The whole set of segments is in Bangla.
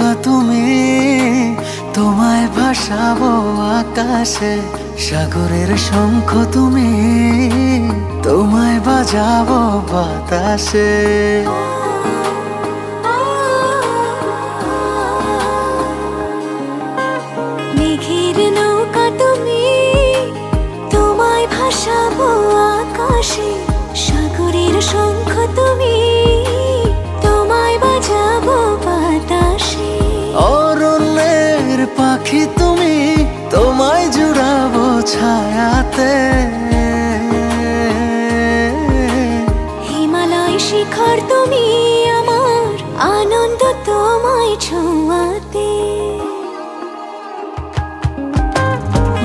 নৌকা তুমি, তোমায় ভাসাবো আকাশে। সাগরের শঙ্খ তুমি, তোমায় বাজাবো বাতাসে। মেঘের নৌকা তুমি, তোমায় ভাসাবো আকাশে। সাগরের শঙ্খ তুমি, তোমায় বাজাবো বাতাসে। অরণ্যের পাখি তুমি, তোমায় জুড়াবো ছায়াতে। হিমালয় শিখর তুমি, আমার আনন্দ তোমায় ছোঁয়াতে।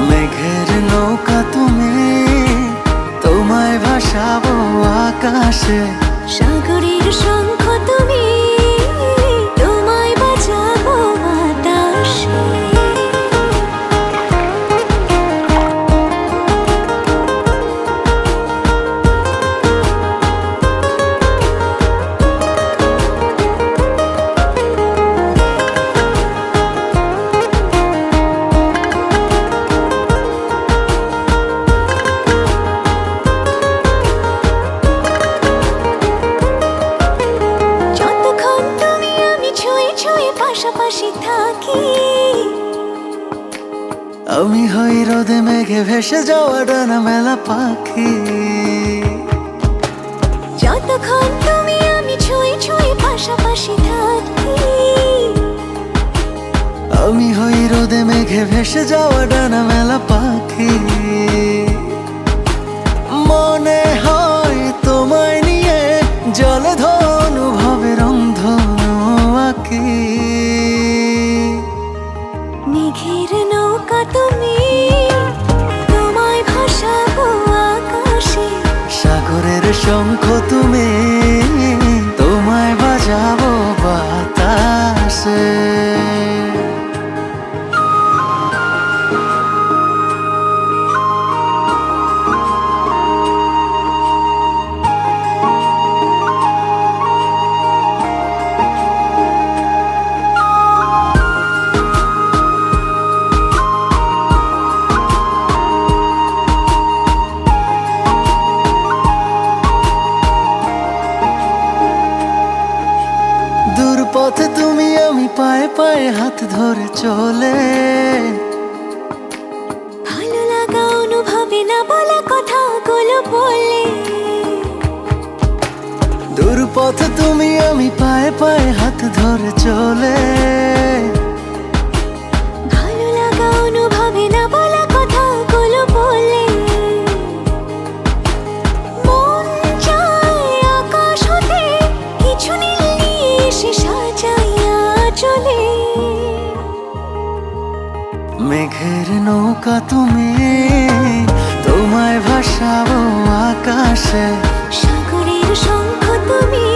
মেঘের নৌকা তুমি, তোমায় ভাসাবো আকাশে। সাগরের শঙ্খ তুমি, তোমায় বাজাবো বাতাসে। পাশাপাশি থাকি, আমি হই রোদে মেঘে ভেসে যাওয়া ডানা মেলা পাখি। যতক্ষণ তুমি আমি ছুঁয়ে ছুঁয়ে পাশাপাশি থাকি। আমি হই রোদে মেঘে ভেসে যাওয়া ডানা মেলা পাখি। মনে হয় তোমায় নিয়ে জলে ধনুভাবে রংধনু আঁকি। মেঘের নৌকা তুমি, তোমায় ভাসাবো আকাশে। সাগরের শঙ্খ তুমি, তোমায় বাজাবো বাতাসে। দূর পথে তুমি আমি পায়ে পায়ে হাত ধরে চলে। ভালো লাগা অনুভবে না বলা কথাগুলো বলে। দূর পথে তুমি আমি পায়ে পায়ে হাত ধরে চলে। ভালো লাগা অনুভবে না বলা কথাগুলো বলে। মন চায় আকাশ হতে কিছু নীল নিয়ে এসে সাজাইয়া চলে। মেঘের নৌকা তুমি, তোমায় ভাসাবো আকাশে। সাগরের শঙ্খ তুমি,